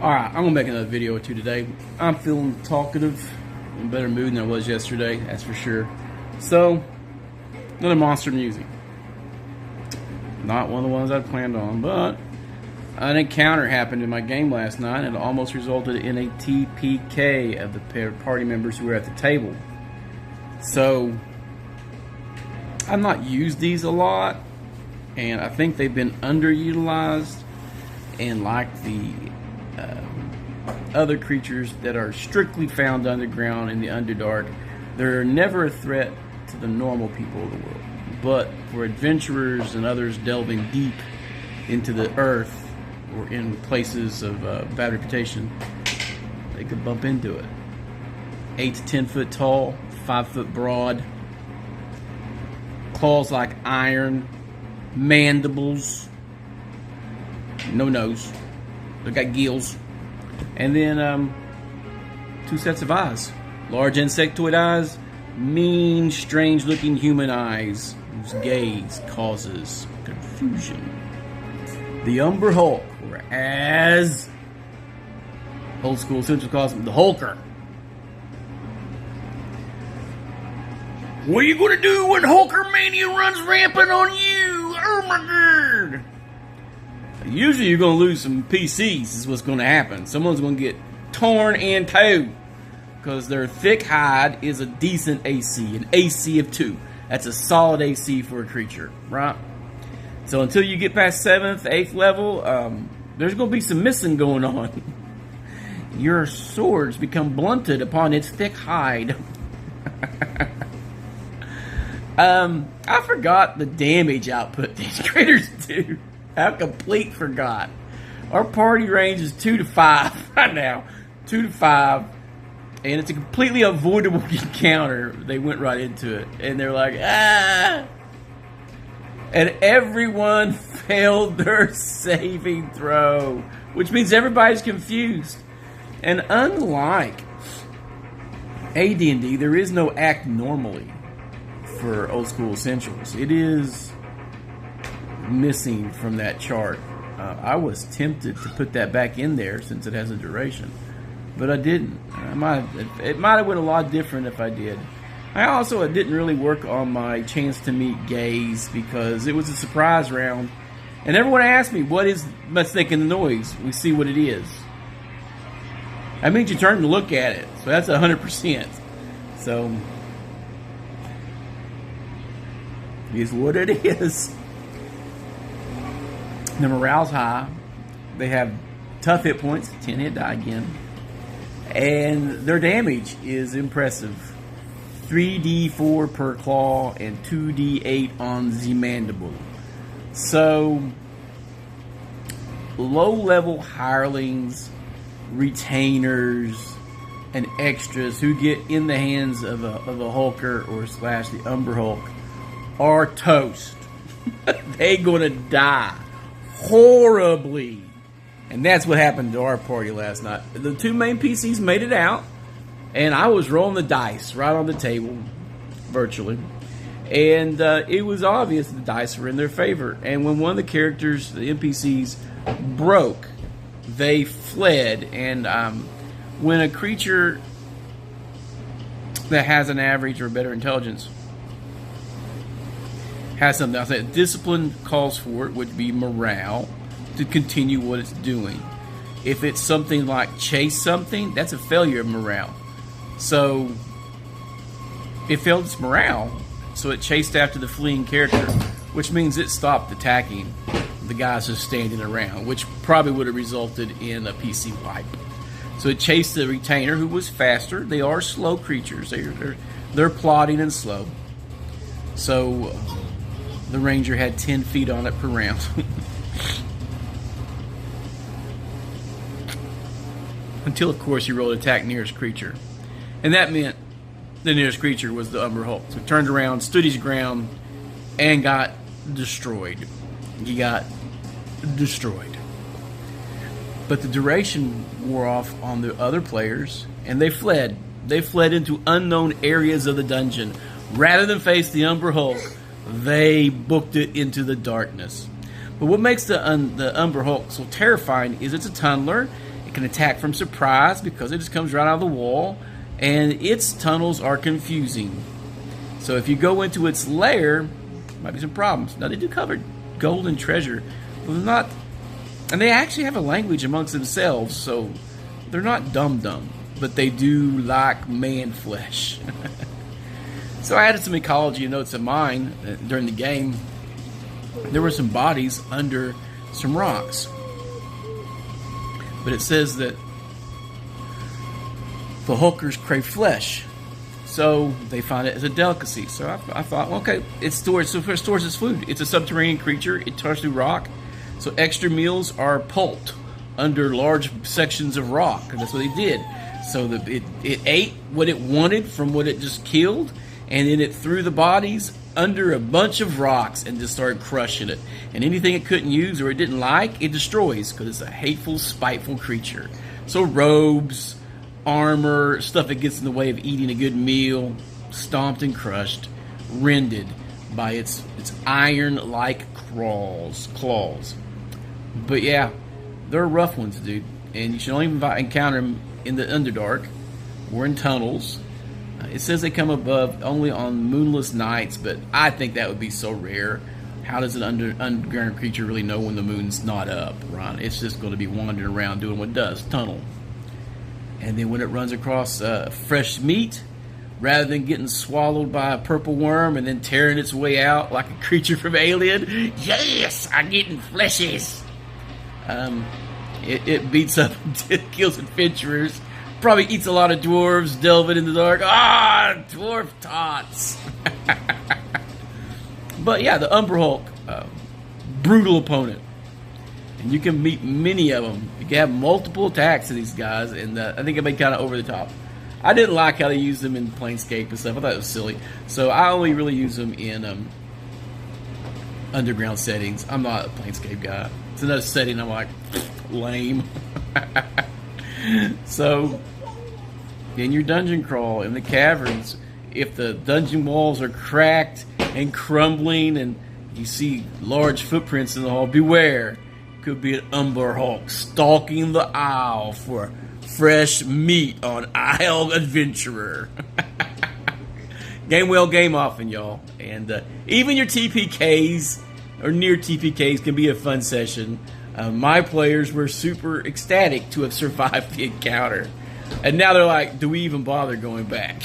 Alright, I'm gonna make another video or two today. I'm feeling talkative, in a better mood than I was yesterday, that's for sure. So, another monster music. Not one of the ones I planned on, but an encounter happened in my game last night and it almost resulted in a TPK of the party members who were at the table. So, I've not used these a lot, and I think they've been underutilized, and like the other creatures that are strictly found underground in the Underdark, they're never a threat to the normal people of the world. But for adventurers and others delving deep into the earth or in places of bad reputation, they could bump into it. 8 to 10 foot tall, 5 foot broad, claws like iron, mandibles, no nose, they got gills, and then 2 sets of eyes, large insectoid eyes, mean, strange looking human eyes whose gaze causes confusion. The Umber Hulk, or as old school Central calls him, the Hulker. What are you gonna do when Hulkermania runs rampant on you? Oh my god! Usually you're gonna lose some PCs is what's gonna happen. Someone's gonna get torn and towed because their thick hide is a decent AC, an AC of 2. That's a solid AC for a creature, right? So until you get past 7th, 8th level, there's gonna be some missing going on. Your swords become blunted upon its thick hide. I forgot the damage output these critters do. I complete forgot. Our party range is 2 to 5 right now. 2 to 5. And it's a completely avoidable encounter. They went right into it. And they're like, ah! And everyone failed their saving throw. Which means everybody's confused. And unlike AD&D, there is no act normally for old school essentials. It is missing from that chart. I was tempted to put that back in there since it has a duration, but I didn't. It might have went a lot different if I did. I didn't really work on my chance to meet gaze because it was a surprise round, and everyone asked me, what is what's making the noise? We see what it is. That means you turn to look at it, so that's 100%. So is what it is. The morale's high. They have tough hit points, 10 hit die again. And their damage is impressive. 3d4 per claw and 2d8 on the mandible. So, low-level hirelings, retainers, and extras who get in the hands of a Hulker or slash the Umber Hulk are toast. They gonna die horribly. And that's what happened to our party last night. The 2 main PCs made it out, and I was rolling the dice right on the table, virtually. And it was obvious the dice were in their favor. And when one of the characters, the NPCs, broke, they fled. And when a creature that has an average or better intelligence has something else that discipline calls for, it would be morale to continue what it's doing. If it's something like chase something, that's a failure of morale. So it failed its morale, so it chased after the fleeing character, which means it stopped attacking the guys just standing around, which probably would have resulted in a PC wipe. So it chased the retainer, who was faster. They are slow creatures. They're plodding and slow. So the ranger had 10 feet on it per round. Until, of course, he rolled attack nearest creature. And that meant the nearest creature was the Umber Hulk. So he turned around, stood his ground, and got destroyed. He got destroyed. But the duration wore off on the other players, and they fled. They fled into unknown areas of the dungeon. Rather than face the Umber Hulk, they booked it into the darkness. But what makes the Umber Hulk so terrifying is it's a tunneler. can attack from surprise because it just comes right out of the wall, and its tunnels are confusing. So if you go into its lair, might be some problems. Now they do cover gold and treasure, but not, and they actually have a language amongst themselves, so they're not dumb, but they do like man flesh. So I added some ecology notes of mine during the game. There were some bodies under some rocks, but it says that the Hulkers crave flesh, so they find it as a delicacy. So I thought, well, okay, it stores its food. It's a subterranean creature. It tears through rock, so extra meals are pulped under large sections of rock, and that's what they did. So it ate what it wanted from what it just killed, and then it threw the bodies under a bunch of rocks and just started crushing it. And anything it couldn't use or it didn't like, it destroys, because it's a hateful, spiteful creature. So robes, armor, stuff that gets in the way of eating a good meal, stomped and crushed, rended by its iron-like claws. But yeah, they're rough ones, dude. And you should only encounter them in the Underdark or in tunnels. It says they come above only on moonless nights, but I think that would be so rare. How does an underground creature really know when the moon's not up, Ron? It's just going to be wandering around doing what it does, tunnel. And then when it runs across fresh meat, rather than getting swallowed by a purple worm and then tearing its way out like a creature from Alien, yes, I'm getting fleshes. It beats up and kills adventurers. Probably eats a lot of dwarves, delving in the dark. Dwarf tots. But yeah, the Umber Hulk, brutal opponent. And you can meet many of them. You can have multiple attacks of these guys, and I think it made kind of over the top. I didn't like how they used them in Planescape and stuff. I thought it was silly. So I only really use them in underground settings. I'm not a Planescape guy. It's another setting I'm like, lame. So, in your dungeon crawl, in the caverns, if the dungeon walls are cracked and crumbling and you see large footprints in the hall, beware. Could be an Umber Hulk stalking the Isle for fresh meat on Isle Adventurer. Game well, game often, y'all. And even your TPKs or near TPKs can be a fun session. My players were super ecstatic to have survived the encounter. And now they're like, do we even bother going back?